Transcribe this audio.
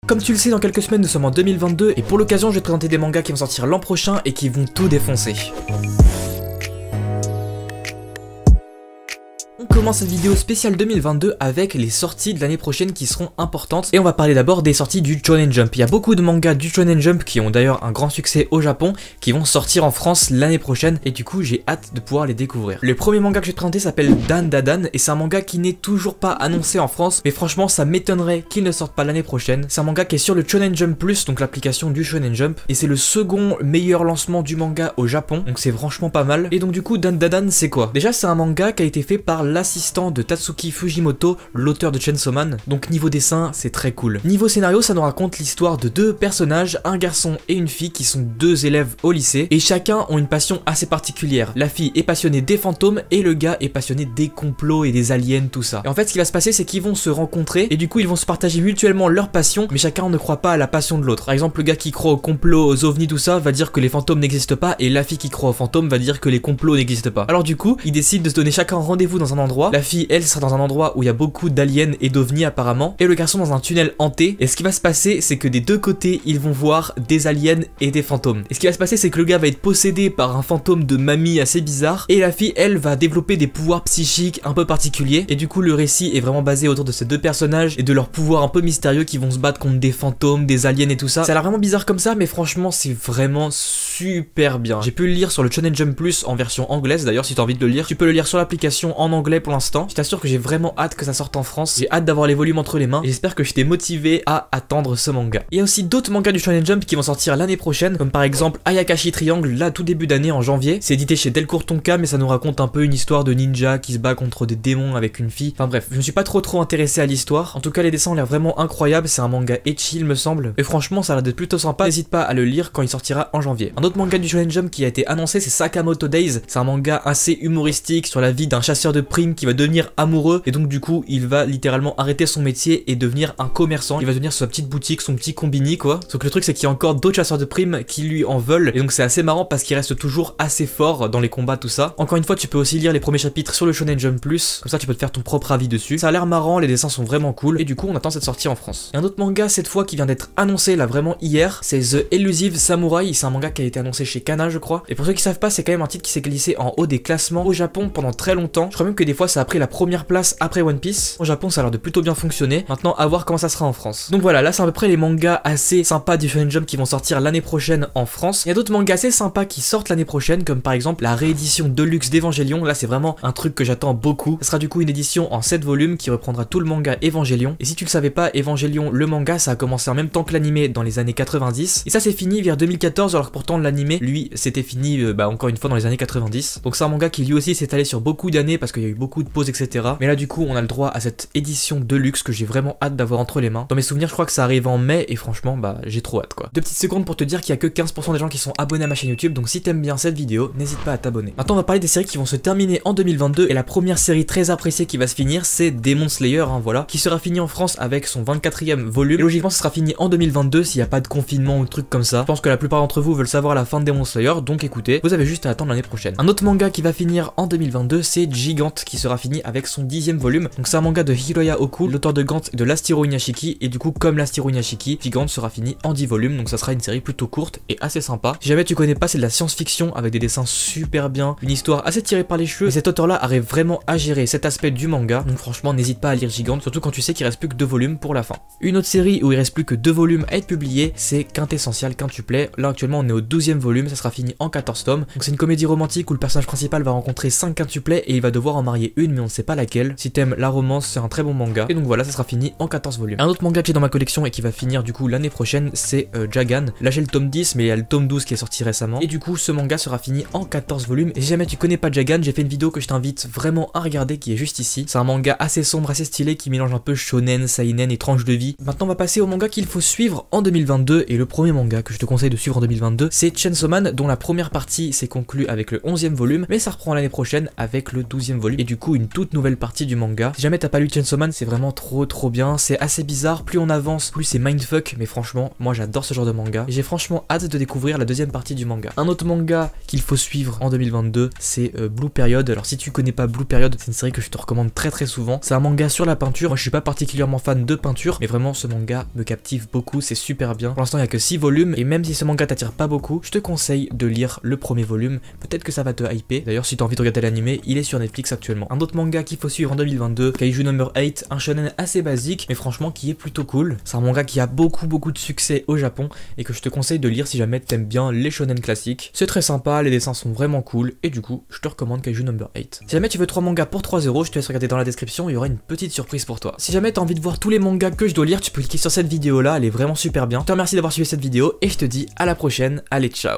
Comme tu le sais, dans quelques semaines nous sommes en 2022 et pour l'occasion je vais te présenter des mangas qui vont sortir l'an prochain et qui vont tout défoncer. On commence cette vidéo spéciale 2022 avec les sorties de l'année prochaine qui seront importantes et on va parler d'abord des sorties du Shonen Jump. Il y a beaucoup de mangas du Shonen Jump qui ont d'ailleurs un grand succès au Japon qui vont sortir en France l'année prochaine et du coup j'ai hâte de pouvoir les découvrir. Le premier manga que je vais te présenter s'appelle Dan Da Dan et c'est un manga qui n'est toujours pas annoncé en France mais franchement ça m'étonnerait qu'il ne sorte pas l'année prochaine. C'est un manga qui est sur le Shonen Jump Plus, donc l'application du Shonen Jump, et c'est le second meilleur lancement du manga au Japon, donc c'est franchement pas mal. Et donc du coup Dan Da Dan c'est quoi? Déjà c'est un manga qui a été fait par l'assistant de Tatsuki Fujimoto, l'auteur de Chainsaw Man, donc niveau dessin c'est très cool. Niveau scénario ça nous raconte l'histoire de deux personnages, un garçon et une fille qui sont deux élèves au lycée et chacun ont une passion assez particulière. La fille est passionnée des fantômes et le gars est passionné des complots et des aliens, tout ça. Et en fait ce qui va se passer c'est qu'ils vont se rencontrer et du coup ils vont se partager mutuellement leur passion mais chacun ne croit pas à la passion de l'autre. Par exemple le gars qui croit aux complots, aux ovnis, tout ça va dire que les fantômes n'existent pas et la fille qui croit aux fantômes va dire que les complots n'existent pas. Alors du coup ils décident de se donner chacun rendez-vous dans un endroit. La fille elle sera dans un endroit où il y a beaucoup d'aliens et d'ovnis apparemment et le garçon dans un tunnel hanté et ce qui va se passer c'est que des deux côtés ils vont voir des aliens et des fantômes. Et ce qui va se passer c'est que le gars va être possédé par un fantôme de mamie assez bizarre et la fille elle va développer des pouvoirs psychiques un peu particuliers et du coup le récit est vraiment basé autour de ces deux personnages et de leurs pouvoirs un peu mystérieux qui vont se battre contre des fantômes, des aliens et tout ça. Ça a l'air vraiment bizarre comme ça mais franchement c'est vraiment super bien. J'ai pu le lire sur le Shonen Jump Plus en version anglaise, d'ailleurs si tu as envie de le lire tu peux le lire sur l'application en anglais pour l'instant. Je t'assure que j'ai vraiment hâte que ça sorte en France, j'ai hâte d'avoir les volumes entre les mains et j'espère que je t'ai motivé à attendre ce manga. Il y a aussi d'autres mangas du Shonen Jump qui vont sortir l'année prochaine, comme par exemple Ayakashi Triangle, là tout début d'année en janvier. C'est édité chez Delcourt Tonka mais ça nous raconte un peu une histoire de ninja qui se bat contre des démons avec une fille. Enfin bref, je me suis pas trop intéressé à l'histoire. En tout cas les dessins ont l'air vraiment incroyables, c'est un manga ecchi il me semble. Et franchement ça a l'air d'être plutôt sympa, n'hésite pas à le lire quand il sortira en janvier. Un autre manga du Shonen Jump qui a été annoncé c'est Sakamoto Days. C'est un manga assez humoristique sur la vie d'un chasseur de primes qui va devenir amoureux et donc du coup il va littéralement arrêter son métier et devenir un commerçant. Il va devenir sa petite boutique, son petit combini quoi. Sauf que le truc c'est qu'il y a encore d'autres chasseurs de primes qui lui en veulent et donc c'est assez marrant parce qu'il reste toujours assez fort dans les combats tout ça. Encore une fois tu peux aussi lire les premiers chapitres sur le Shonen Jump Plus, comme ça tu peux te faire ton propre avis dessus. Ça a l'air marrant, les dessins sont vraiment cool et du coup on attend cette sortie en France. Et un autre manga cette fois qui vient d'être annoncé là vraiment hier, c'est The Elusive Samurai. C'est un manga qui a été annoncé chez Kana je crois. Et pour ceux qui savent pas c'est quand même un titre qui s'est glissé en haut des classements au Japon pendant très longtemps. Je crois même que des fois ça a pris la première place après One Piece. Au Japon ça a l'air de plutôt bien fonctionner. Maintenant à voir comment ça sera en France. Donc voilà, là c'est à peu près les mangas assez sympas du Shonen Jump qui vont sortir l'année prochaine en France. Il y a d'autres mangas assez sympas qui sortent l'année prochaine comme par exemple la réédition Deluxe d'Evangelion. Là c'est vraiment un truc que j'attends beaucoup. Ce sera du coup une édition en 7 volumes qui reprendra tout le manga Evangelion. Et si tu le savais pas, Evangelion le manga ça a commencé en même temps que l'animé dans les années 90 et ça c'est fini vers 2014 alors que pourtant l'animé lui c'était fini encore une fois dans les années 90. Donc c'est un manga qui lui aussi s'est étalé sur beaucoup d'années parce qu'il y a eu beaucoup de pauses etc. Mais là du coup on a le droit à cette édition Deluxe que j'ai vraiment hâte d'avoir entre les mains. Dans mes souvenirs je crois que ça arrive en mai et franchement bah j'ai trop hâte quoi. Deux petites secondes pour te dire qu'il y a que 15% des gens qui sont abonnés à ma chaîne YouTube, donc si t'aimes bien cette vidéo n'hésite pas à t'abonner. Maintenant on va parler des séries qui vont se terminer en 2022 et la première série très appréciée qui va se finir c'est Demon Slayer voilà, qui sera fini en France avec son 24e volume et logiquement ce sera fini en 2022 s'il n'y a pas de confinement ou de trucs comme ça. Je pense que la plupart d'entre vous veulent savoir la fin de Demon Slayer donc écoutez, vous avez juste à attendre l'année prochaine. Un autre manga qui va finir en 2022 c'est Gigante qui sera fini avec son 10e volume. Donc c'est un manga de Hiroya Oku, l'auteur de Gantz et de Last Hero Inuyashiki et du coup comme Last Hero Inuyashiki, Gigante sera fini en 10 volumes donc ça sera une série plutôt courte et assez sympa. Si jamais tu connais pas c'est de la science-fiction avec des dessins super bien, une histoire assez tirée par les cheveux et cet auteur là arrive vraiment à gérer cet aspect du manga donc franchement n'hésite pas à lire Gigante surtout quand tu sais qu'il reste plus que 2 volumes pour la fin. Une autre série où il reste plus que 2 volumes à être publiés c'est Quintessential Quintuplet. Là actuellement on est au 12e volume, ça sera fini en 14 tomes. Donc c'est une comédie romantique où le personnage principal va rencontrer 5 quintuplets et il va devoir en marier une mais on ne sait pas laquelle. Si t'aimes la romance c'est un très bon manga et donc voilà ça sera fini en 14 volumes. Un autre manga que j'ai dans ma collection et qui va finir du coup l'année prochaine c'est Jagan. Là j'ai le tome 10 mais il y a le tome 12 qui est sorti récemment et du coup ce manga sera fini en 14 volumes et si jamais tu connais pas Jagan j'ai fait une vidéo que je t'invite vraiment à regarder qui est juste ici. C'est un manga assez sombre, assez stylé qui mélange un peu shonen, seinen et tranche de vie. Maintenant on va passer au manga qu'il faut suivre en 2022 et le premier manga que je te conseille de suivre en 2022 c'est Chainsaw Man dont la première partie s'est conclue avec le 11e volume mais ça reprend l'année prochaine avec le 12e volume et du coup une toute nouvelle partie du manga. Si jamais t'as pas lu Chainsaw Man, c'est vraiment trop bien, c'est assez bizarre, plus on avance, plus c'est mindfuck, mais franchement, moi j'adore ce genre de manga, et j'ai franchement hâte de découvrir la deuxième partie du manga. Un autre manga qu'il faut suivre en 2022, c'est Blue Period. Alors si tu connais pas Blue Period, c'est une série que je te recommande très souvent. C'est un manga sur la peinture, moi je suis pas particulièrement fan de peinture, mais vraiment ce manga me captive beaucoup, c'est super bien. Pour l'instant il y a que 6 volumes, et même si ce manga t'attire pas beaucoup, je te conseille de lire le premier volume, peut-être que ça va te hyper. D'ailleurs si t'as envie de regarder l'animé, il est sur Netflix actuellement. Un autre manga qu'il faut suivre en 2022, Kaiju Number 8, un shonen assez basique, mais franchement qui est plutôt cool. C'est un manga qui a beaucoup de succès au Japon, et que je te conseille de lire si jamais t'aimes bien les shonen classiques. C'est très sympa, les dessins sont vraiment cool, et du coup, je te recommande Kaiju Number 8. Si jamais tu veux 3 mangas pour 3€, je te laisse regarder dans la description, il y aura une petite surprise pour toi. Si jamais t'as envie de voir tous les mangas que je dois lire, tu peux cliquer sur cette vidéo là, elle est vraiment super bien. Je te remercie d'avoir suivi cette vidéo, et je te dis à la prochaine, allez ciao.